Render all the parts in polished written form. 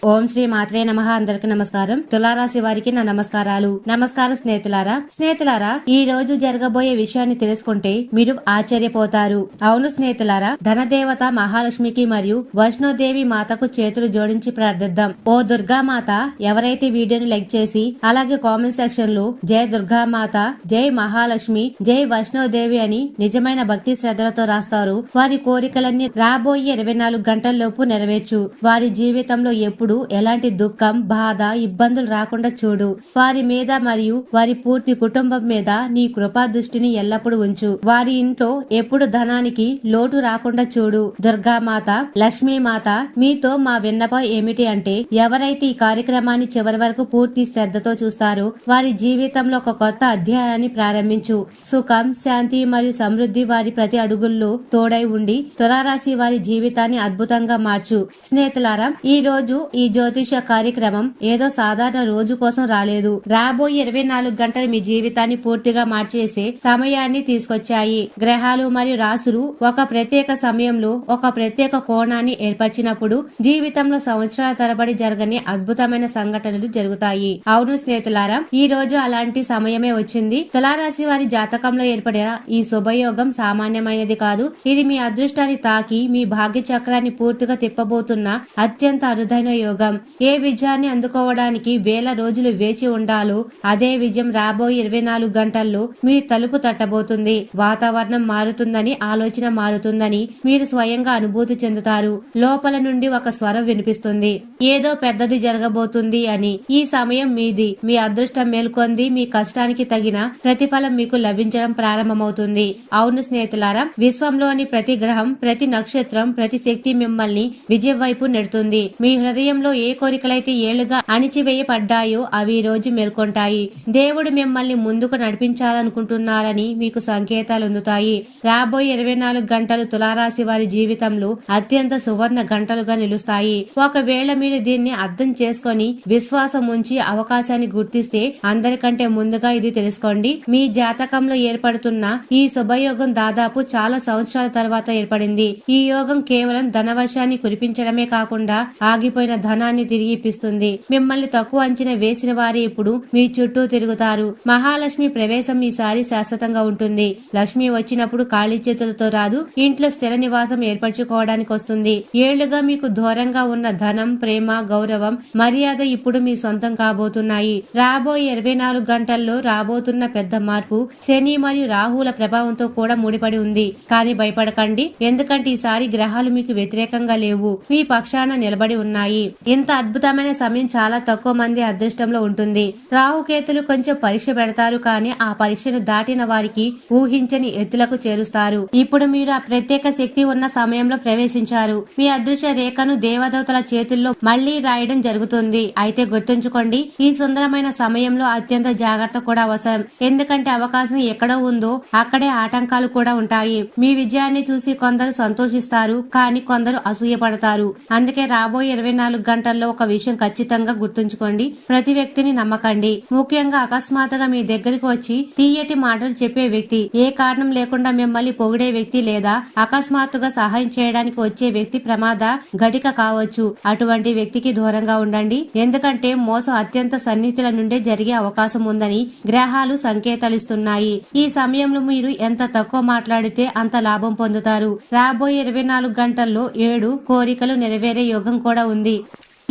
ఓం శ్రీ మాత్రే నమః. అందరికి నమస్కారం. తులారాశి వారికి నా నమస్కారాలు. నమస్కారం స్నేహితులారా ఈ రోజు జరగబోయే విషయాన్ని తెలుసుకుంటే మీరు ఆశ్చర్యపోతారు. అవును స్నేహితులారా, ధనదేవత మహాలక్ష్మికి మరియు వైష్ణోదేవి మాతకు చేతులు జోడించి ప్రార్థిద్దాం. ఓ దుర్గామాత, ఎవరైతే వీడియోని లైక్ చేసి అలాగే కామెంట్ సెక్షన్ లో జై దుర్గామాత, జై మహాలక్ష్మి, జై వైష్ణోదేవి అని నిజమైన భక్తి శ్రద్ధలతో రాస్తారు, వారి కోరికలన్నీ రాబోయే 24 గంటల్లోపు నెరవేర్చు. వారి జీవితంలో ఎప్పుడు ఎలాంటి దుఃఖం, బాధ, ఇబ్బందులు రాకుండా చూడు. వారి మీద మరియు వారి పూర్తి కుటుంబం మీద నీ కృపా దృష్టిని ఎల్లప్పుడూ ఉంచు. వారి ఇంట్లో ఎప్పుడు ధనానికి లోటు రాకుండా చూడు. దుర్గామాత, లక్ష్మీమాత, మీతో మా విన్నపం ఏమిటి అంటే, ఎవరైతే ఈ కార్యక్రమాన్ని చివరి వరకు పూర్తి శ్రద్ధతో చూస్తారో వారి జీవితంలో ఒక కొత్త అధ్యాయాన్ని ప్రారంభించు. సుఖం, శాంతి మరియు సమృద్ధి వారి ప్రతి అడుగుల్లో తోడై ఉండి తులారాశి వారి జీవితాన్ని అద్భుతంగా మార్చు. స్నేహితులారా, ఈ రోజు ఈ జ్యోతిష కార్యక్రమం ఏదో సాధారణ రోజు కోసం రాలేదు. రాబోయే 24 గంటలు మీ జీవితాన్ని పూర్తిగా మార్చేసే సమయాన్ని తీసుకొచ్చాయి. గ్రహాలు మరియు రాసులు ఒక ప్రత్యేక సమయంలో ఒక ప్రత్యేక కోణాన్ని ఏర్పరిచినప్పుడు జీవితంలో సంవత్సరాల తరబడి జరగని అద్భుతమైన సంఘటనలు జరుగుతాయి. అవును స్నేహితులారా, ఈ రోజు అలాంటి సమయమే వచ్చింది. తులారాశి వారి జాతకంలో ఏర్పడిన ఈ శుభయోగం సామాన్యమైనది కాదు. ఇది మీ అదృష్టాన్ని తాకి మీ భాగ్య చక్రాన్ని పూర్తిగా తిప్పబోతున్న అత్యంత అరుదైన యోగం. ఏ విజయాన్ని అందుకోవడానికి వేల రోజులు వేచి ఉండాలో అదే విజయం రాబోయే 24 గంటల్లో మీ తలుపు తట్టబోతుంది. వాతావరణం మారుతుందని, ఆలోచన మారుతుందని మీరు స్వయంగా అనుభూతి చెందుతారు. లోపల నుండి ఒక స్వరం వినిపిస్తుంది, ఏదో పెద్దది జరగబోతుంది అని. ఈ సమయం మీది. మీ అదృష్టం మేల్కొంది. మీ కష్టానికి తగిన ప్రతిఫలం మీకు లభించడం ప్రారంభమవుతుంది. అవును స్నేహితులారా, విశ్వంలోని ప్రతి గ్రహం, ప్రతి నక్షత్రం, ప్రతి శక్తి మిమ్మల్ని విజయం వైపు నెడుతుంది. మీ హృదయంలో ఏ కోరికలైతే ఏళ్లుగా అణిచివేయబడ్డాయో అవి ఈ రోజు మేల్కొంటాయి. దేవుడు మిమ్మల్ని ముందుకు నడిపించాలనుకుంటున్నారని మీకు సంకేతాలు అందుతాయి. రాబోయే 24 గంటలు తులారాశి వారి జీవితంలో అత్యంత సువర్ణ గంటలుగా నిలుస్తాయి. ఒకవేళ మీరు దీన్ని అర్థం చేసుకొని విశ్వాసం ఉంచి అవకాశాన్ని గుర్తిస్తే, అందరికంటే ముందుగా ఇది తెలుసుకోండి, మీ జాతకంలో ఏర్పడుతున్న ఈ శుభయోగం దాదాపు చాలా సంవత్సరాల తర్వాత ఏర్పడింది. ఈ యోగం కేవలం ధనవర్షాన్ని కురిపించడమే కాకుండా ఆగిపోయిన ధనాన్ని తిరిగి ఇప్పిస్తుంది. మిమ్మల్ని తక్కువ అంచనా వేసిన వారి ఇప్పుడు మీ చుట్టూ తిరుగుతారు. మహాలక్ష్మి ప్రవేశం ఈసారి శాశ్వతంగా ఉంటుంది. లక్ష్మి వచ్చినప్పుడు ఖాళీ చేతులతో రాదు. ఇంట్లో స్థిర నివాసం ఏర్పరచుకోవడానికి వస్తుంది. ఏళ్లుగా మీకు దూరంగా ఉన్న ధనం, ప్రేమ, గౌరవం, మర్యాద ఇప్పుడు మీ సొంతం కాబోతున్నాయి. రాబోయే 24 గంటల్లో రాబోతున్న పెద్ద మార్పు శని మరియు రాహుల ప్రభావంతో కూడా ముడిపడి ఉంది. కానీ భయపడకండి, ఎందుకంటే ఈసారి గ్రహాలు మీకు వ్యతిరేకంగా లేవు, మీ పక్షాన నిలబడి ఉన్నాయి. ఇంత అద్భుతమైన సమయం చాలా తక్కువ మంది అదృష్టంలో ఉంటుంది. రాహుకేతులు కొంచెం పరీక్ష పెడతారు, కానీ ఆ పరీక్షను దాటిన వారికి ఊహించని ఎత్తులకు చేరుస్తారు. ఇప్పుడు మీరు ఆ ప్రత్యేక శక్తి ఉన్న సమయంలో ప్రవేశించారు. మీ అదృష్ట రేఖను దేవదూతల చేతుల్లో మళ్లీ రాయడం జరుగుతుంది. అయితే గుర్తుంచుకోండి, ఈ సుందరమైన సమయంలో అత్యంత జాగ్రత్త కూడా అవసరం. ఎందుకంటే అవకాశం ఎక్కడో ఉందో అక్కడే ఆటంకాలు కూడా ఉంటాయి. మీ విజయాన్ని చూసి కొందరు సంతోషిస్తారు, కానీ కొందరు అసూయపడతారు. అందుకే రాబోయే 24 గంటల్లో ఒక విషయం ఖచ్చితంగా గుర్తుంచుకోండి, ప్రతి వ్యక్తిని నమ్మకండి. ముఖ్యంగా అకస్మాత్తుగా మీ దగ్గరికి వచ్చి తీయటి మాటలు చెప్పే వ్యక్తి, ఏ కారణం లేకుండా మిమ్మల్ని పొగిడే వ్యక్తి లేదా అకస్మాత్తుగా సహాయం చేయడానికి వచ్చే వ్యక్తి ప్రమాద ఘటిక కావచ్చు. అటువంటి వ్యక్తికి దూరంగా ఉండండి, ఎందుకంటే మోసం అత్యంత సన్నిహితుల నుండే జరిగే అవకాశం ఉందని గ్రహాలు సంకేతాలిస్తున్నాయి. ఈ సమయంలో మీరు ఎంత తక్కువ మాట్లాడితే అంత లాభం పొందుతారు. రాబోయే 24 గంటల్లో 7 కోరికలు నెరవేరే యోగం కూడా ఉంది.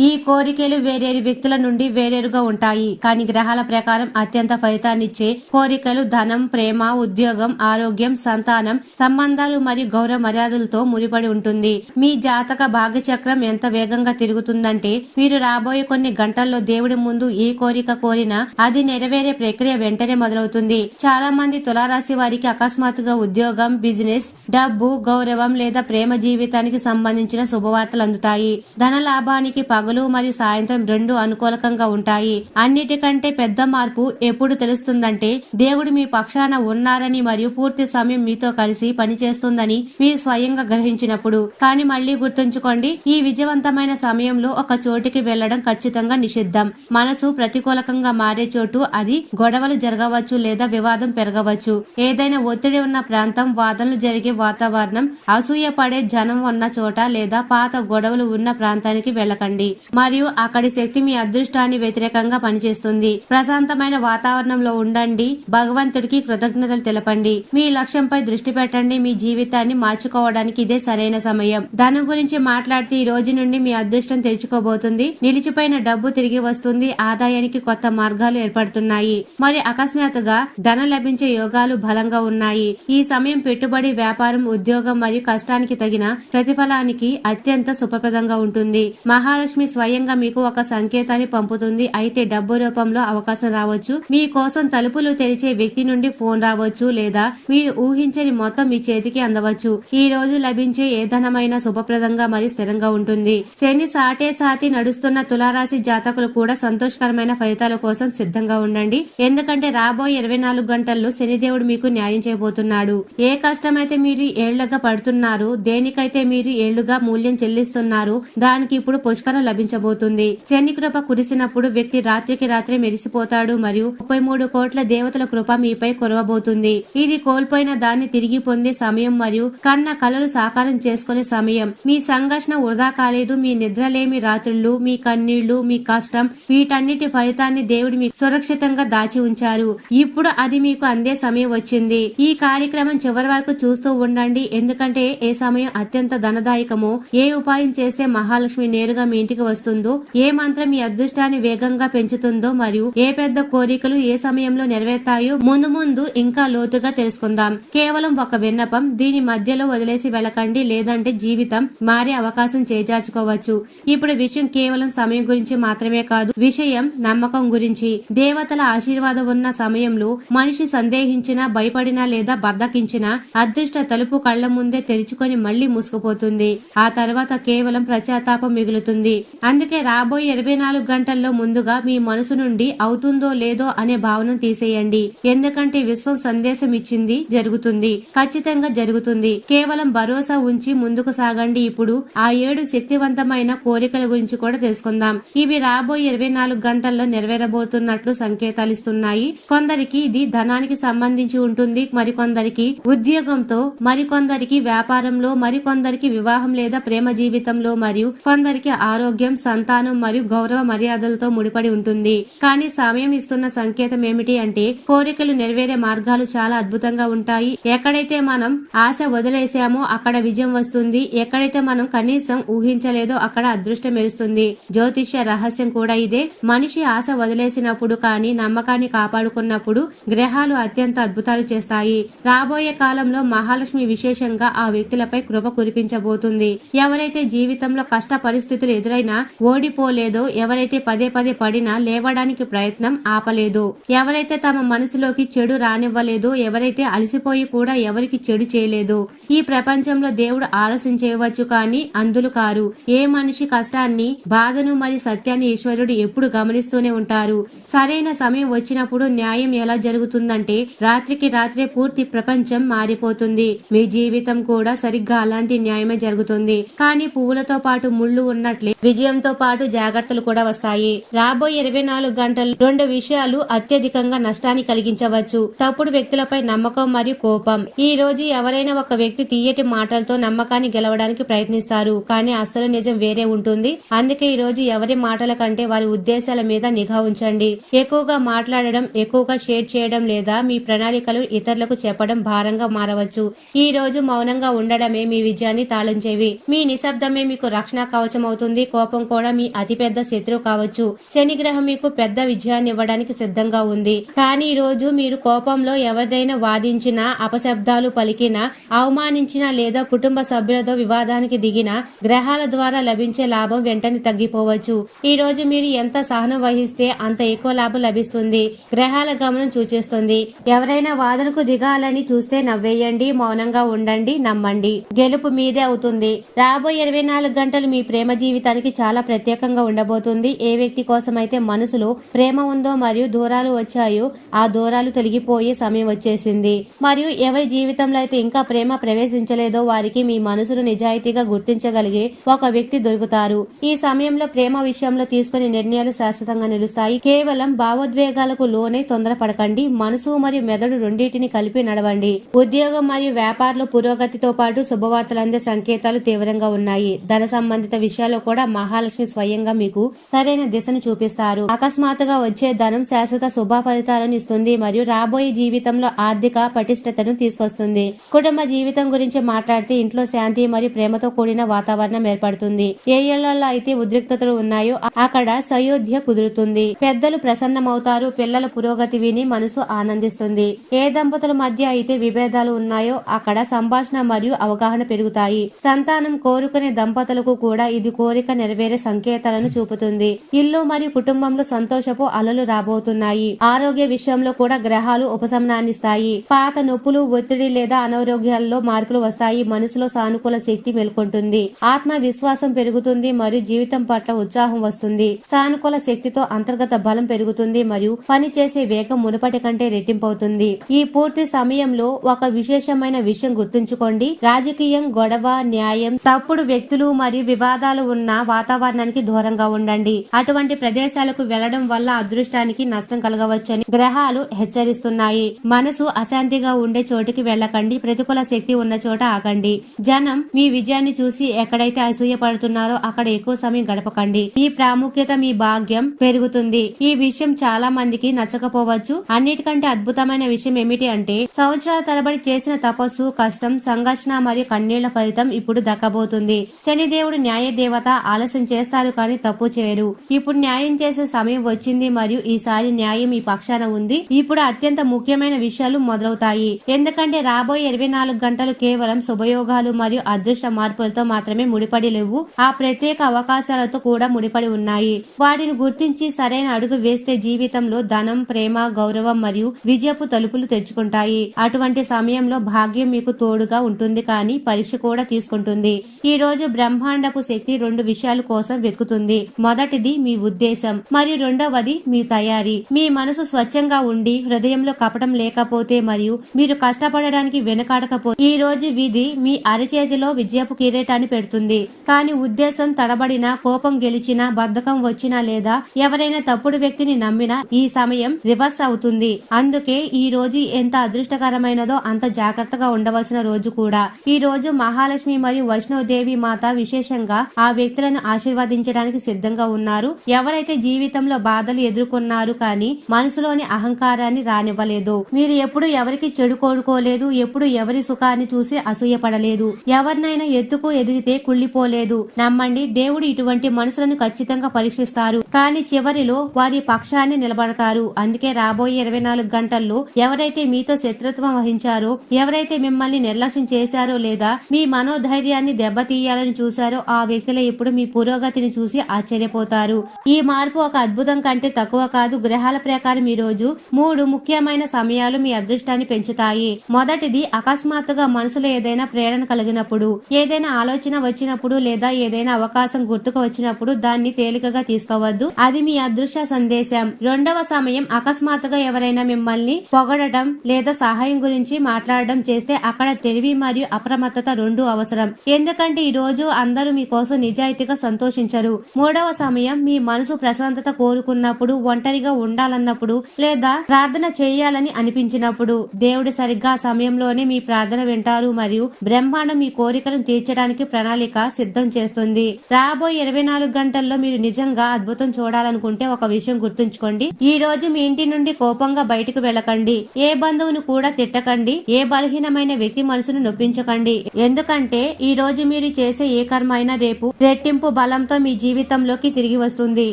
ఈ కోరికలు వేరేరు వ్యక్తుల నుండి వేరేరుగా ఉంటాయి, కానీ గ్రహాల ప్రకారం అత్యంత ఫలితాన్నిచ్చే కోరికలు ధనం, ప్రేమ, ఉద్యోగం, ఆరోగ్యం, సంతానం, సంబంధాలు మరియు గౌరవ మర్యాదలతో ముడిపడి ఉంటుంది. మీ జాతక భాగ్య చక్రం ఎంత వేగంగా తిరుగుతుందంటే, మీరు రాబోయే కొన్ని గంటల్లో దేవుడి ముందు ఏ కోరిక కోరినా అది నెరవేరే ప్రక్రియ వెంటనే మొదలవుతుంది. చాలా మంది తులారాశి వారికి అకస్మాత్తుగా ఉద్యోగం, బిజినెస్, డబ్బు, గౌరవం లేదా ప్రేమ జీవితానికి సంబంధించిన శుభవార్తలు అందుతాయి. ధన లాభానికి పగలు మరియు సాయంత్రం రెండు అనుకూలకంగా ఉంటాయి. అన్నిటికంటే పెద్ద మార్పు ఎప్పుడు తెలుస్తుందంటే, దేవుడు మీ పక్షాన ఉన్నారని మరియు పూర్తి సమయం మీతో కలిసి పనిచేస్తుందని మీరు స్వయంగా గ్రహించినప్పుడు. కానీ మళ్లీ గుర్తుంచుకోండి, ఈ విజయవంతమైన సమయంలో ఒక చోటికి వెళ్లడం ఖచ్చితంగా నిషిద్ధం. మనసు ప్రతికూలకంగా మారే చోటు అది. గొడవలు జరగవచ్చు లేదా వివాదం పెరగవచ్చు. ఏదైనా ఒత్తిడి ఉన్న ప్రాంతం, వాదనలు జరిగే వాతావరణం, అసూయ పడే జనం ఉన్న చోట లేదా పాత గొడవలు ఉన్న ప్రాంతానికి వెళ్ళకండి. మరియు అక్కడి శక్తి మీ అదృష్టాన్ని వ్యతిరేకంగా పనిచేస్తుంది. ప్రశాంతమైన వాతావరణంలో ఉండండి. భగవంతుడికి కృతజ్ఞతలు తెలపండి. మీ లక్ష్యంపై దృష్టి పెట్టండి. మీ జీవితాన్ని మార్చుకోవడానికి ఇదే సరైన సమయం. ధనం గురించి మాట్లాడితే ఈ రోజు నుండి మీ అదృష్టం తెరుచుకోబోతుంది. నిలిచిపోయిన డబ్బు తిరిగి వస్తుంది. ఆదాయానికి కొత్త మార్గాలు ఏర్పడుతున్నాయి. మరి అకస్మాత్తుగా ధనం లభించే యోగాలు బలంగా ఉన్నాయి. ఈ సమయం పెట్టుబడి, వ్యాపారం, ఉద్యోగం మరియు కష్టానికి తగిన ప్రతిఫలానికి అత్యంత శుభప్రదంగా ఉంటుంది. మహాలక్ష్మి స్వయంగా మీకు ఒక సంకేతాన్ని పంపుతుంది. అయితే డబ్బు రూపంలో అవకాశం రావచ్చు. మీ కోసం తలుపులు తెరిచే వ్యక్తి నుండి ఫోన్ రావచ్చు, లేదా మీరు ఊహించని మొత్తం మీ చేతికి అందవచ్చు. ఈ రోజు లభించే ఏ ధనమైనా శుభప్రదంగా మరియు స్థిరంగా ఉంటుంది. శని సాటి నడుస్తున్న తులారాశి జాతకులు కూడా సంతోషకరమైన ఫలితాల కోసం సిద్ధంగా ఉండండి. ఎందుకంటే రాబోయే 24 గంటల్లో శనిదేవుడు మీకు న్యాయం చేయబోతున్నాడు. ఏ కష్టమైతే మీరు ఏళ్లుగా పడుతున్నారు, దేనికైతే మీరు ఏళ్లుగా మూల్యం చెల్లిస్తున్నారు, దానికి ఇప్పుడు పుష్కరం లభించబోతుంది. శని కృప కురిసినప్పుడు వ్యక్తి రాత్రికి రాత్రే మెరిసిపోతాడు మరియు 33 కోట్ల దేవతల కృప మీపై కురవబోతుంది. ఇది కోల్పోయిన దాన్ని తిరిగి పొందే సమయం మరియు కన్న కలలు సాకారం చేసుకునే సమయం. మీ సంఘర్షణ వృధా కాలేదు. మీ నిద్రలేమి రాత్రులు, మీ కన్నీళ్లు, మీ కష్టం, వీటన్నిటి ఫలితాన్ని దేవుడు మీకు సురక్షితంగా దాచి ఉంచారు. ఇప్పుడు అది మీకు అందే సమయం వచ్చింది. ఈ కార్యక్రమం చివరి వరకు చూస్తూ ఉండండి. ఎందుకంటే ఏ సమయం అత్యంత ధనదాయకమో, ఏ ఉపాయం చేస్తే మహాలక్ష్మి నేరుగా మీ ఇంటికి వస్తుందో, ఏ మంత్రం మీ అదృష్టాన్ని వేగంగా పెంచుతుందో మరియు ఏ పెద్ద కోరికలు ఏ సమయంలో నెరవేరుతాయో ముందు ఇంకా లోతుగా తెలుసుకుందాం. కేవలం ఒక విన్నపం, దీని మధ్యలో వదిలేసి వెళ్ళకండి, లేదంటే జీవితం మారే అవకాశం చేజార్చుకోవచ్చు. ఇప్పుడు విషయం కేవలం సమయం గురించి మాత్రమే కాదు, విషయం నమ్మకం గురించి. దేవతల ఆశీర్వాదం ఉన్న సమయంలో మనిషి సందేహించినా, భయపడినా లేదా బద్దకించినా అదృష్ట తలుపు కళ్ల ముందే తెరుచుకొని మళ్లీ మూసుకుపోతుంది. ఆ తర్వాత కేవలం పశ్చాత్తాపం మిగులుతుంది. అందుకే రాబోయే 24 గంటల్లో ముందుగా మీ మనసు నుండి అవుతుందో లేదో అనే భావనను తీసేయండి. ఎందుకంటే విశ్వం సందేశం ఇచ్చింది, జరుగుతుంది, ఖచ్చితంగా జరుగుతుంది. కేవలం భరోసా ఉంచి ముందుకు సాగండి. ఇప్పుడు ఆ 7 శక్తివంతమైన కోరికల గురించి కూడా తెలుసుకుందాం. ఇవి రాబోయే 24 గంటల్లో నెరవేరబోతున్నట్లు సంకేతాలు ఇస్తున్నాయి. కొందరికి ఇది ధనానికి సంబంధించి ఉంటుంది, మరికొందరికి ఉద్యోగంతో, మరికొందరికి వ్యాపారంలో, మరికొందరికి వివాహం లేదా ప్రేమ జీవితంలో, మరియు కొందరికి ఆరోగ్యం, సంతానం మరియు గౌరవ మర్యాదలతో ముడిపడి ఉంటుంది. కానీ సమయం ఇస్తున్న సంకేతం ఏమిటి అంటే కోరికలు నెరవేరే మార్గాలు చాలా అద్భుతంగా ఉంటాయి. ఎక్కడైతే మనం ఆశ వదిలేసామో అక్కడ విజయం వస్తుంది. ఎక్కడైతే మనం కనీసం ఊహించలేదో అక్కడ అదృష్టం మెరుస్తుంది. జ్యోతిష్య రహస్యం కూడా ఇదే. మనిషి ఆశ వదిలేసినప్పుడు కానీ నమ్మకాన్ని కాపాడుకున్నప్పుడు గ్రహాలు అత్యంత అద్భుతాలు చేస్తాయి. రాబోయే కాలంలో మహాలక్ష్మి విశేషంగా ఆ వ్యక్తులపై కృప కురిపించబోతుంది. ఎవరైతే జీవితంలో కష్ట పరిస్థితులు ఎదురైనా ఓడిపోలేదో, ఎవరైతే పదే పడినా లేవడానికి ప్రయత్నం ఆపలేదో, ఎవరైతే తమ మనసులోకి చెడు రానివ్వలేదో, ఎవరైతే అలసిపోయి కూడా ఎవరికి చెడు చేయలేదో, ఈ ప్రపంచంలో దేవుడు ఆలస్యం చేయవచ్చు కానీ అందులు కారు. ఏ మనిషి కష్టాన్ని, బాధను మరియు సత్యాన్ని ఈశ్వరుడు ఎప్పుడు గమనిస్తూనే ఉంటారు. సరైన సమయం వచ్చినప్పుడు న్యాయం ఎలా జరుగుతుందంటే రాత్రికి రాత్రే పూర్తి ప్రపంచం మారిపోతుంది. మీ జీవితం కూడా సరిగ్గా అలాంటి న్యాయమే జరుగుతుంది. కానీ పువ్వులతో పాటు ముళ్ళు ఉన్నట్లే విజయంతో పాటు జాగ్రత్తలు కూడా వస్తాయి. రాబోయే 24 గంటలు 2 విషయాలు అత్యధికంగా నష్టాన్ని కలిగించవచ్చు. తప్పుడు వ్యక్తులపై నమ్మకం మరియు కోపం. ఈ రోజు ఎవరైనా ఒక వ్యక్తి తీయటి మాటలతో నమ్మకాన్ని గెలవడానికి ప్రయత్నిస్తారు, కానీ అసలు నిజం వేరే ఉంటుంది. అందుకే ఈ రోజు ఎవరి మాటల కంటే వారి ఉద్దేశాల మీద నిఘా ఉంచండి. ఎక్కువగా మాట్లాడడం, ఎక్కువగా షేర్ చేయడం లేదా మీ ప్రణాళికలు ఇతరులకు చెప్పడం భారంగా మారవచ్చు. ఈ రోజు మౌనంగా ఉండడమే మీ విజయాన్ని తాళంచేవి. మీ నిశ్శబ్దమే మీకు రక్షణ కవచం అవుతుంది. కోపం కూడా మీ అతిపెద్ద శత్రువు కావచ్చు. శని గ్రహం మీకు పెద్ద విజయాన్ని ఇవ్వడానికి సిద్ధంగా ఉంది. కానీ ఈ రోజు మీరు కోపంలో ఎవరినైనా వాదించినా, అపశబ్దాలు పలికినా, అవమానించినా లేదా కుటుంబ సభ్యులతో వివాదానికి దిగిన గ్రహాల ద్వారా లభించే లాభం వెంటనే తగ్గిపోవచ్చు. ఈ రోజు మీరు ఎంత సహనం వహిస్తే అంత ఎక్కువ లాభం లభిస్తుంది. గ్రహాల గమనం సూచిస్తుంది. ఎవరైనా వాదనకు దిగాలని చూస్తే నవ్వేయండి, మౌనంగా ఉండండి, నమ్మండి, గెలుపు మీదే అవుతుంది. రాబోయే 24 గంటలు మీ ప్రేమ జీవితానికి చాలా ప్రత్యేకంగా ఉండబోతుంది. ఏ వ్యక్తి కోసమైతే మనసులో ప్రేమ ఉందో మరియు దూరాలు వచ్చాయో ఆ దూరాలు తొలగిపోయే సమయం వచ్చేసింది. మరియు ఎవరి జీవితంలో అయితే ఇంకా ప్రేమ ప్రవేశించలేదో వారికి మీ మనసును నిజాయితీగా గుర్తించగలిగే ఒక వ్యక్తి దొరుకుతారు. ఈ సమయంలో ప్రేమ విషయంలో తీసుకునే నిర్ణయాలు శాశ్వతంగా నిలుస్తాయి. కేవలం భావోద్వేగాలకు లోనే తొందరపడకండి. మనసు మరియు మెదడు రెండింటిని కలిపి నడవండి. ఉద్యోగం మరియు వ్యాపారంలో పురోగతితో పాటు శుభవార్తలు అందే సంకేతాలు తీవ్రంగా ఉన్నాయి. ధన సంబంధిత విషయాల్లో కూడా మహాలక్ష్మి స్వయంగా మీకు సరైన దిశను చూపిస్తారు. అకస్మాత్తుగా వచ్చే ధనం శాశ్వత శుభ ఫలితాలను ఇస్తుంది మరియు రాబోయే జీవితంలో ఆర్థిక పటిష్టతను తీసుకొస్తుంది. కుటుంబ జీవితం గురించి మాట్లాడితే ఇంట్లో శాంతి మరియు ప్రేమతో కూడిన వాతావరణం ఏర్పడుతుంది. ఏ ఇళ్లలో అయితే ఉద్రిక్తతలు ఉన్నాయో అక్కడ సయోధ్య కుదురుతుంది. పెద్దలు ప్రసన్నమవుతారు. పిల్లల పురోగతి విని మనసు ఆనందిస్తుంది. ఏ దంపతుల మధ్య అయితే విభేదాలు ఉన్నాయో అక్కడ సంభాషణ మరియు అవగాహన పెరుగుతాయి. సంతానం కోరుకునే దంపతులకు కూడా ఇది కోరిక నెరవేరే సంకేతాలను చూపుతుంది. ఇల్లు మరియు కుటుంబంలో సంతోషపు అలలు రాబోతున్నాయి. ఆరోగ్య విషయంలో కూడా గ్రహాలు ఉపశమనాన్నిస్తాయి. పాత నొప్పులు, ఒత్తిడి లేదా అనారోగ్యాల్లో మార్పులు వస్తాయి. మనసులో సానుకూల శక్తి మేల్కొంటుంది. ఆత్మవిశ్వాసం పెరుగుతుంది మరియు జీవితం పట్ల ఉత్సాహం వస్తుంది. సానుకూల శక్తితో అంతర్గత బలం పెరుగుతుంది మరియు పని చేసే వేగం మునుపటి కంటే రెట్టింపవుతుంది. ఈ పూర్తి సమయంలో ఒక విశేషమైన విషయం గుర్తుంచుకోండి. రాజకీయం, గొడవ, న్యాయం, తప్పుడు వ్యక్తులు మరియు వివాదాలు ఉన్న వాతావరణానికి దూరంగా ఉండండి. అటువంటి ప్రదేశాలకు వెళ్లడం వల్ల అదృష్టానికి నష్టం కలగవచ్చని గ్రహాలు హెచ్చరిస్తున్నాయి. మనసు అశాంతిగా ఉండే చోటికి వెళ్ళకండి. ప్రతికూల శక్తి ఉన్న చోట ఆగండి. జనం మీ విజయాన్ని చూసి ఎక్కడైతే అసూయ పడుతున్నారో అక్కడ ఎక్కువ సమయం గడపకండి. మీ ప్రాముఖ్యత, మీ భాగ్యం పెరుగుతుంది. ఈ విషయం చాలా మందికి నచ్చకపోవచ్చు. అన్నిటికంటే అద్భుతమైన విషయం ఏమిటి అంటే సంవత్సరాల తరబడి చేసిన తపస్సు, కష్టం, సంఘర్షణ మరియు కన్నీళ్ల ఫలితం ఇప్పుడు దక్కబోతుంది. శనిదేవుడు న్యాయ దేవత. ఆలస్యం చేస్తారు కానీ తప్పు చేయరు. ఇప్పుడు న్యాయం చేసే సమయం వచ్చింది మరియు ఈసారి న్యాయం ఈ పక్షాన ఉంది. ఇప్పుడు అత్యంత ముఖ్యమైన విషయాలు మొదలవుతాయి. ఎందుకంటే రాబోయే 24 గంటలు కేవలం శుభయోగాలు మరియు అదృష్ట మార్పులతో మాత్రమే ముడిపడి లేవు. ఆ ప్రత్యేక అవకాశాలతో కూడా ముడిపడి ఉన్నాయి. వాటిని గుర్తించి సరైన అడుగు వేస్తే జీవితంలో ధనం, ప్రేమ, గౌరవం మరియు విజయపు తలుపులు తెరుచుకుంటాయి. అటువంటి సమయంలో భాగ్యం మీకు తోడుగా ఉంటుంది కానీ పరీక్ష కూడా తీసుకుంటుంది. ఈ రోజు బ్రహ్మాండపు శక్తి 2 విషయాల కోసం వెతుకుతుంది. మొదటిది మీ ఉద్దేశం మరియు రెండవది మీ తయారీ. మీ మనసు స్వచ్ఛంగా ఉండి హృదయంలో కపటం లేకపోతే మరియు మీరు కష్టపడడానికి వెనుకాడకపోతే ఈ రోజు విధి మీ అరచేతిలో విజయపు కిరీటాన్ని పెడుతుంది. కానీ ఉద్దేశం తడబడినా, కోపం గెలిచినా, బద్ధకం వచ్చినా లేదా ఎవరైనా తప్పుడు వ్యక్తిని నమ్మినా ఈ సమయం రివర్స్ అవుతుంది. అందుకే ఈ రోజు ఎంత అదృష్టకరమైనదో అంత జాగ్రత్తగా ఉండవలసిన రోజు కూడా. ఈ రోజు మహాలక్ష్మి మరియు వైష్ణవదేవి మాత విశేషంగా ఆ వ్యక్తులను ఆశీర్వదించడానికి సిద్ధంగా ఉన్నారు. ఎవరైతే జీవితంలో బాధలు ఎదుర్కొన్నారు కానీ మనసులోని అహంకారాన్ని రానివ్వలేదు. మీరు ఎప్పుడు ఎవరికి చెడు కోరుకోలేదు. ఎప్పుడు ఎవరి సుఖాన్ని చూసి అసూయపడలేదు. ఎవరినైనా ఎత్తుకు ఎదిగితే కుళ్ళిపోలేదు. నమ్మండి, దేవుడు ఇటువంటి మనసులను ఖచ్చితంగా పరీక్షిస్తారు. కానీ చివరిలో వారి పక్షాన్ని నిలబడతారు. అందుకే రాబోయే 24 గంటల్లో ఎవరైతే మీతో శత్రుత్వం వహించారో, ఎవరైతే మిమ్మల్ని నిర్లక్ష్యం చేశారో లేదా మీ మనోధైర్యాన్ని దెబ్బతీయాలని చూశారో ఆ వ్యక్తులే ఇప్పుడు మీ పురోగతిని చూసి ఆశ్చర్యపోతారు. ఈ మార్పు ఒక అద్భుతం కంటే తక్కువ కాదు. గ్రహాల ప్రకారం ఈ రోజు 3 ముఖ్యమైన సమయాలు మీ అదృష్టాన్ని పెంచుతాయి. మొదటిది అకస్మాత్తుగా మనసులో ఏదైనా ప్రేరణ కలిగినప్పుడు, ఏదైనా ఆలోచన వచ్చినప్పుడు లేదా ఏదైనా అవకాశం గుర్తుకు వచ్చినప్పుడు దాన్ని తేలికగా తీసుకోవద్దు. అది మీ అదృష్ట సందేశం. రెండవ సమయం అకస్మాత్తుగా ఎవరైనా మిమ్మల్ని పొగడటం లేదా సహాయం గురించి మాట్లాడడం చేస్తే అక్కడ తెలివి మరియు అప్రమత్తత 2 అవసరం. ఎందుకంటే ఈ రోజు అందరూ మీకోసం నిజాయితీగా సంతోషించరు. మూడవ సమయం మీ మనసు ప్రశాంతత కోరుకున్నప్పుడు, ఒంటరిగా ఉండాలన్నప్పుడు లేదా ప్రార్థన చేయాలని అనిపించినప్పుడు దేవుడు సరిగ్గా ఆ సమయంలోనే మీ ప్రార్థన వింటారు మరియు బ్రహ్మాండం మీ కోరికలను తీర్చడానికి ప్రణాళిక సిద్ధం చేస్తుంది. రాబోయే 24 గంటల్లో మీరు నిజంగా అద్భుతం చూడాలనుకుంటే ఒక విషయం గుర్తుంచుకోండి. ఈ రోజు మీ ఇంటి నుండి కోపంగా బయటకు వెళ్ళకండి. ఏ బంధువును కూడా తిట్టకండి. ఏ బలహీనమైన వ్యక్తి మనసును నొప్పించకండి. ఎందుకంటే ఈ రోజు మీరు చేసే ఏ కర్మ అయినా రేపు రెట్టింపు బలంతో మీ జీవితంలోకి తిరిగి వస్తుంది.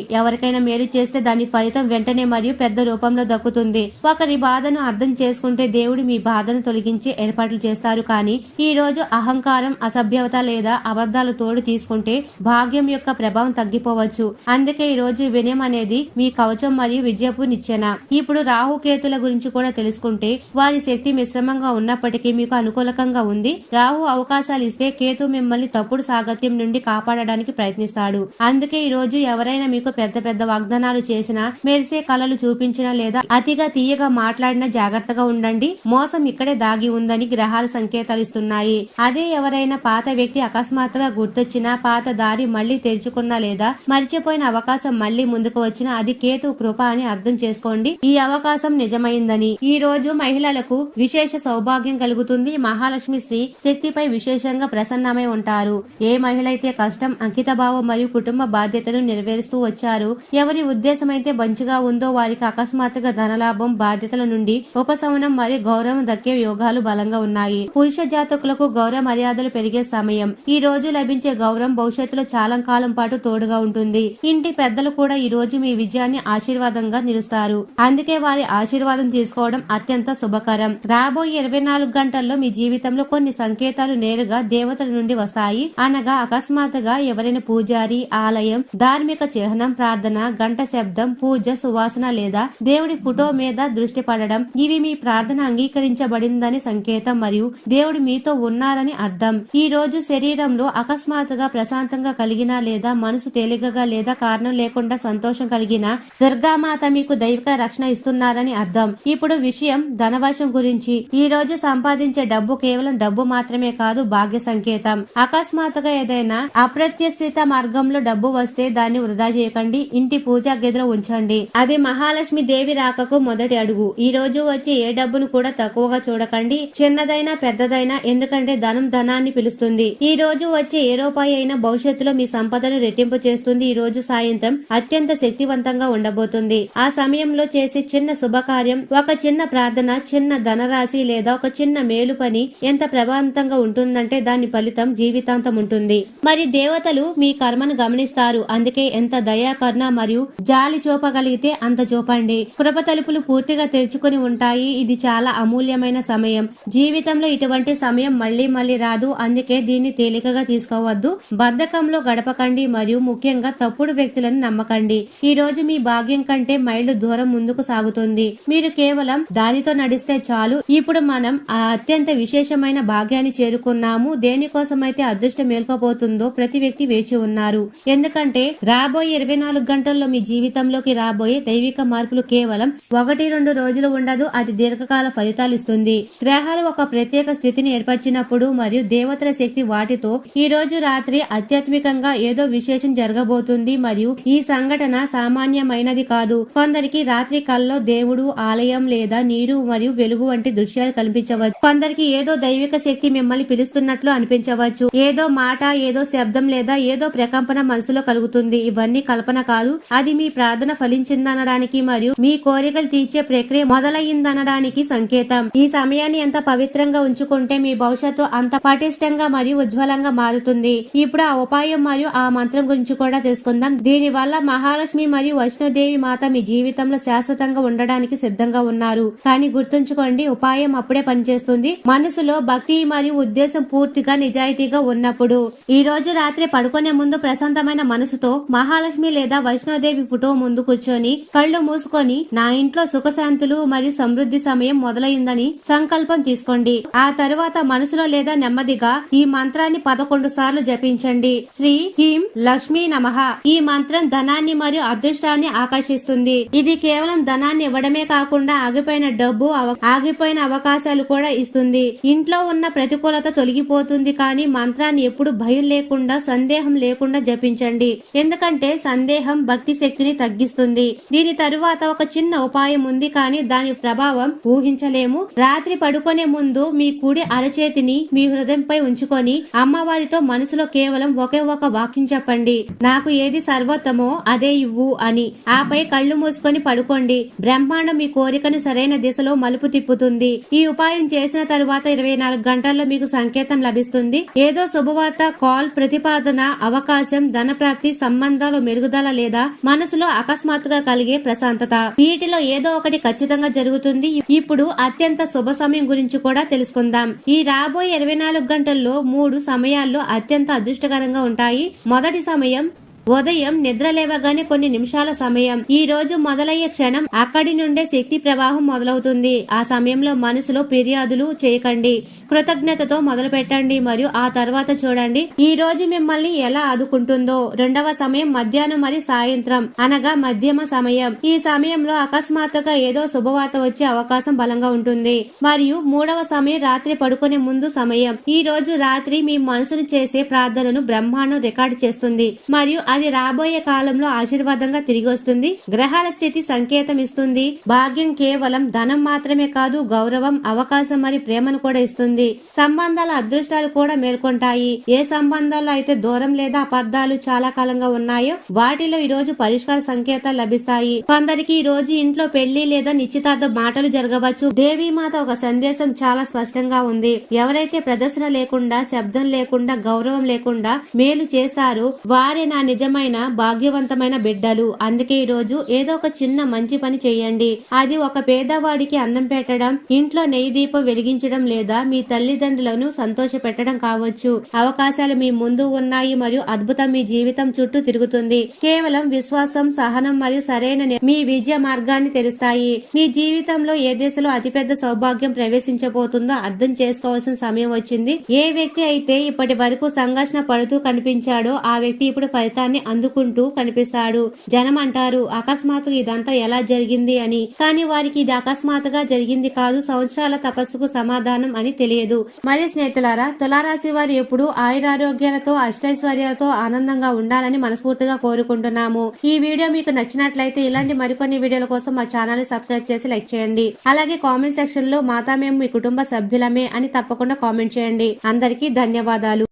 ఎవరికైనా మేలు చేస్తే దాని ఫలితం వెంటనే మరియు పెద్ద రూపంలో దక్కుతుంది. ఒకరి బాధను అర్థం చేసుకుంటే దేవుడు మీ బాధను తొలగించి ఏర్పాట్లు చేస్తారు. కానీ ఈ రోజు అహంకారం, అసభ్యత లేదా అబద్ధాలు తోడు తీసుకుంటే భాగ్యం యొక్క ప్రభావం తగ్గిపోవచ్చు. అందుకే ఈ రోజు వినయం అనేది మీ కవచం మరియు విజయపు నిచ్చెన. ఇప్పుడు రాహుకేతుల గురించి కూడా తెలుసుకుంటే వారి శక్తి మిశ్రమంగా ఉన్నప్పటికీ మీకు అనుకూలకంగా ఉంది. రాహు అవకాశాలు ఇస్తే కేతు మిమ్మల్ని తప్పుడు సాగత్యం నుండి కాపాడడానికి ప్రయత్నిస్తాడు. అందుకే ఈ రోజు ఎవరైనా మీకు పెద్ద పెద్ద వాగ్దానాలు చేసినా, మెరిసే కళలు చూపించినా లేదా అతిగా తీయగా మాట్లాడినా జాగ్రత్తగా ఉండండి. మోసం ఇక్కడే దాగి ఉందని గ్రహాలు సంకేతాలు ఇస్తున్నాయి. అదే ఎవరైనా పాత వ్యక్తి అకస్మాత్తుగా గుర్తొచ్చినా, పాత దారి మళ్లీ తెరుచుకున్నా లేదా మర్చిపోయిన అవకాశం మళ్లీ ముందుకు వచ్చినా అది కేతు కృప అని అర్థం చేసుకోండి. ఈ అవకాశం నిజమైందని. ఈ రోజు మహిళలకు విశేష సౌభాగ్యం కలుగుతుంది. మహాలక్ష్మి శ్రీ శక్తిపై విశేషంగా ప్రసన్నమై ఉంటారు. ఏ మహిళ అయితే కష్టం, అంకిత అంకితభావం మరియు కుటుంబ బాధ్యతను నెరవేరుస్తూ వచ్చారు. ఎవరి ఉద్దేశం అయితే మంచిగా ఉందో వారికి అకస్మాత్తుగా ధనలాభం, బాధ్యతల నుండి ఉపశమనం మరియు గౌరవం దక్కే యోగాలు బలంగా ఉన్నాయి. పురుష జాతకులకు గౌరవ మర్యాదలు పెరిగే సమయం. ఈ రోజు లభించే గౌరవం భవిష్యత్తులో చాలా కాలం పాటు తోడుగా ఉంటుంది. ఇంటి పెద్దలు కూడా ఈ రోజు మీ విజయాన్ని ఆశీర్వాదంగా నిలుస్తారు. అందుకే వారి ఆశీర్వాదం తీసుకోవడం అత్యంత శుభకరం. రాబోయే 24 గంటల్లో మీ జీవితంలో కొన్ని సంకేతాలు నేరుగా దేవతల నుండి వస్తాయి. అనగా అకస్మాత్తుగా ఎవరైనా పూజారి, ఆలయం, ధార్మిక చిహ్నం, ప్రార్థన, గంట శబ్దం, పూజ, సువాసన లేదా దేవుడి ఫోటో మీద దృష్టి పడడం ఇవి మీ ప్రార్థన అంగీకరించబడిందని సంకేతం మరియు దేవుడు మీతో ఉన్నారని అర్థం. ఈ రోజు శరీరంలో అకస్మాత్తుగా ప్రశాంతంగా కలిగిన లేదా మనసు తేలికగా లేదా కారణం లేకుండా సంతోషం కలిగిన దుర్గామాత మీకు దైవిక రక్షణ ఇస్తున్నారని అర్థం. ఇప్పుడు విషయం ధనవర్షం గురించి. ఈ రోజు సంపాదించే డబ్బు కేవలం డబ్బు మాత్రమే కాదు, భాగ్య సంకేతం. అకస్మాత్తుగా ఏదైనా అప్రత్యస్థిత మార్గంలో డబ్బు వస్తే దాన్ని వృధా చేయకండి. ఇంటి పూజా గదిలో ఉంచండి. అది మహాలక్ష్మి దేవి రాకకు మొదటి అడుగు. ఈ రోజు వచ్చే ఏ డబ్బును కూడా తక్కువగా చూడకండి, చిన్నదైనా పెద్దదైనా, ఎందుకంటే ధనం ధనాన్ని పిలుస్తుంది. ఈ రోజు వచ్చే ఏ రూపాయి అయినా భవిష్యత్తులో మీ సంపదను రెట్టింపు చేస్తుంది. ఈ రోజు సాయంత్రం అత్యంత శక్తివంతంగా ఉండబోతుంది. ఆ సమయంలో చేసే చిన్న శుభకార్యం, ఒక చిన్న ప్రార్థన, చిన్న ధనరాశి లేదా ఒక చిన్న మేలు పని ఎంత ప్రభావవంతంగా ఉంటుందంటే దాని ఫలితం జీవితాంతం ఉంటుంది. మరి దేవతలు మీ కర్మను గమనిస్తారు. అందుకే ఎంత దయాకరణ మరియు జాలి చూపగలిగితే అంత చూపండి. కృప తలుపులు పూర్తిగా తెరుచుకుని ఉంటాయి. ఇది చాలా అమూల్యమైన సమయం. జీవితంలో ఇటువంటి సమయం మళ్లీ మళ్లీ రాదు. అందుకే దీన్ని తేలికగా తీసుకోవద్దు. బద్ధకంలో గడపకండి మరియు ముఖ్యంగా తప్పుడు వ్యక్తులను నమ్మకండి. ఈ రోజు మీ భాగ్యం కంటే మైళ్ళు దూరం ముందుకు సాగుతుంది. మీరు కేవలం దానితో నడిస్తే చాలు. ఇప్పుడు మనం ఆ అత్యంత విశేషమైన భాగ్యాన్ని చేరుకున్నాము. దేనికోసమైతే అదృష్టం మేల్కపోతుందో ప్రతి వ్యక్తి వేచి ఉన్నారు. ఎందుకంటే రాబోయే 24 గంటల్లో మీ జీవితంలోకి రాబోయే దైవిక మార్పులు కేవలం 1-2 రోజులు ఉండదు. అది దీర్ఘకాల ఫలితాలు ఇస్తుంది. గ్రహాలు ఒక ప్రత్యేక స్థితిని ఏర్పరిచినప్పుడు మరియు దేవతల శక్తి వాటితో ఈ రోజు రాత్రి ఆధ్యాత్మికంగా ఏదో విశేషం జరగబోతుంది. మరియు ఈ సంఘటన సామాన్యమైనది కాదు. కొందరికి రాత్రి కల్లో దేవుడు, ఆలయం లేదా నీరు మరియు వెలుగు వంటి దృశ్యాలు కనిపించవచ్చు. కొందరికి ఏదో దైవిక శక్తి మిమ్మల్ని పిలుస్తున్నట్లు అనిపించవచ్చు. ఏదో మాట, ఏదో శబ్దం లేదా ఏదో ప్రకంపన మనసులో కలుగుతుంది. ఇవన్నీ కల్పన కాదు. అది మీ ప్రార్థన ఫలించిందనడానికి మరియు మీ కోరికలు తీర్చే ప్రక్రియ మొదలయ్యిందనడానికి సంకేతం. ఈ సమయాన్ని ఎంత పవిత్రంగా ఉంచుకుంటే మీ భవిష్యత్తు అంత పటిష్టంగా మరియు ఉజ్వలంగా మారుతుంది. ఇప్పుడు ఆ ఉపాయం మరియు ఆ మంత్రం గురించి కూడా తెలుసుకుందాం. దీని వల్ల మహాలక్ష్మి మరియు వైష్ణోదేవి మాత మీ జీవితంలో శాశ్వతంగా ఉండడానికి సిద్ధంగా ఉన్నారు. కానీ గుర్తుంచుకోండి, ఉపాయం అప్పుడే పనిచేస్తుంది మనసులో భక్తి మరియు ఉద్దేశం పూర్తిగా నిజాయితీగా ఉన్నప్పుడు. ఈ రోజు రాత్రి పడుకునే ముందు ప్రశాంతమైన మనసుతో మహాలక్ష్మి లేదా వైష్ణోదేవి ఫోటో ముందు కూర్చొని కళ్ళు మూసుకొని నా ఇంట్లో సుఖశాంతులు మరియు సమృద్ధి సమయం మొదలైందని సంకల్పం తీసుకోండి. ఆ తరువాత మనసులో లేదా నెమ్మదిగా ఈ మంత్రాన్ని 11 సార్లు జపించండి. శ్రీ హీం లక్ష్మీ నమః. ఈ మంత్రం ధనాన్ని మరియు అదృష్టాన్ని ఆకర్షిస్తుంది. ఇది కేవలం ధనాన్ని ఇవ్వడమే కాకుండా ఆగిపోయిన డబ్బు, ఆగిపోయిన అవకాశాలు కూడా ఇస్తుంది. ఇంట్లో ఉన్న ప్రతికూలత తొలగిపోతుంది. కానీ మంత్రాన్ని ఎప్పుడు భయం లేకుండా, సందేహం లేకుండా జపించండి. ఎందుకంటే సందేహం భక్తి శక్తిని తగ్గిస్తుంది. దీని తరువాత ఒక చిన్న ఉపాయం ఉంది, కానీ దాని ప్రభావం ఊహించలేము. రాత్రి పడుకునే ముందు మీ కుడి అరచేతిని మీ హృదయంపై ఉంచుకొని అమ్మవారితో మనసులో కేవలం ఒకే ఒక వాక్యం చెప్పండి. నాకు ఏది సర్వోత్తమో అదే ఇవ్వు అని. ఆపై కళ్ళు మూసుకొని పడుకోండి. బ్రహ్మాండం మీ కోరికను సరైన దిశలో మలుపు తిప్పుతుంది. ఈ ఉపాయం చేసిన తరువాత 24 గంటల్లో మీకు సంకేతం లభిస్తుంది. ఏదో శుభవార్త, కాల్, ప్రతిపాదన, అవకాశం, ధన ప్రాప్తి, సంబంధాలు మెరుగుదల లేదా మనసులో అకస్మాత్తుగా కలిగే ప్రశాంతత. వీటిలో ఏదో ఒకటి ఖచ్చితంగా జరుగుతుంది. ఇప్పుడు అత్యంత శుభ సమయం గురించి కూడా తెలుసుకుందాం. ఈ రాబోయే 24 గంటల్లో 3 సమయాల్లో అత్యంత అదృష్టకరంగా ఉంటాయి. మొదటి సమయం ఉదయం నిద్ర లేవగానే కొన్ని నిమిషాల సమయం. ఈ రోజు మొదలయ్యే క్షణం అక్కడి నుండే శక్తి ప్రవాహం మొదలవుతుంది. ఆ సమయంలో మనసులో ఫిర్యాదులు చేయకండి. కృతజ్ఞతతో మొదలు పెట్టండి మరియు ఆ తర్వాత చూడండి ఈ రోజు మిమ్మల్ని ఎలా ఆదుకుంటుందో. రెండవ సమయం మధ్యాహ్నం మరియు సాయంత్రం అనగా మధ్యమ సమయం. ఈ సమయంలో అకస్మాత్తుగా ఏదో శుభవార్త వచ్చే అవకాశం బలంగా ఉంటుంది. మరియు మూడవ సమయం రాత్రి పడుకునే ముందు సమయం. ఈ రోజు రాత్రి మీ మనసును చేసే ప్రార్థనను బ్రహ్మాండం రికార్డు చేస్తుంది మరియు అది రాబోయే కాలంలో ఆశీర్వాదంగా తిరిగి వస్తుంది. గ్రహాల స్థితి సంకేతం ఇస్తుంది. భాగ్యం కేవలం ధనం మాత్రమే కాదు, గౌరవం, అవకాశం మరియు ప్రేమను కూడా ఇస్తుంది. సంబంధాల అదృష్టాలు కూడా మేల్కొంటాయి. ఏ సంబంధాల్లో అయితే దూరం లేదా అపార్థాలు చాలా కాలంగా ఉన్నాయో వాటిలో ఈ రోజు పరిష్కార సంకేతాలు లభిస్తాయి. కొందరికి ఈ రోజు ఇంట్లో పెళ్లి లేదా నిశ్చితార్థ మాటలు జరగవచ్చు. దేవీమాత ఒక సందేశం చాలా స్పష్టంగా ఉంది. ఎవరైతే ప్రదర్శన లేకుండా, శబ్దం లేకుండా, గౌరవం లేకుండా మేలు చేస్తారో వారే నా నిజమైన భాగ్యవంతమైన బిడ్డలు. అందుకే ఈ రోజు ఏదో ఒక చిన్న మంచి పని చేయండి. అది ఒక పేదవాడికి అన్నం పెట్టడం, ఇంట్లో నెయ్యి దీపం వెలిగించడం లేదా మీ తల్లిదండ్రులను సంతోష పెట్టడం కావచ్చు. అవకాశాలు మీ ముందు ఉన్నాయి మరియు అద్భుతం మీ జీవితం చుట్టూ తిరుగుతుంది. కేవలం విశ్వాసం, సహనం మరియు సరైన మీ విజయ మార్గాన్ని తెరుస్తాయి. మీ జీవితంలో ఏ దిశలో అతిపెద్ద సౌభాగ్యం ప్రవేశించబోతుందో అర్థం చేసుకోవాల్సిన సమయం వచ్చింది. ఏ వ్యక్తి అయితే ఇప్పటి వరకు సంఘర్షణ పడుతూ కనిపించాడో ఆ వ్యక్తి ఇప్పుడు ఫలితాన్ని అందుకుంటూ కనిపిస్తాడు. జనం అంటారు అకస్మాత్తుగా ఇదంతా ఎలా జరిగింది అని, కానీ వారికి ఇది అకస్మాత్తుగా జరిగింది కాదు, సంవత్సరాల తపస్సుకు సమాధానం అని తెలియదు. మరి స్నేహితులారా, తులారాశి వారు ఎప్పుడు ఆయురారోగ్యాలతో, అష్టైశ్వర్యాలతో ఆనందంగా ఉండాలని మనస్ఫూర్తిగా కోరుకుంటున్నాము. ఈ వీడియో మీకు నచ్చినట్లయితే ఇలాంటి మరికొన్ని వీడియోల కోసం మా ఛానల్ ని సబ్స్క్రైబ్ చేసి లైక్ చేయండి. అలాగే కామెంట్ సెక్షన్ లో మాతా మేము మీ కుటుంబ సభ్యులమే అని తప్పకుండా కామెంట్ చేయండి. అందరికీ ధన్యవాదాలు.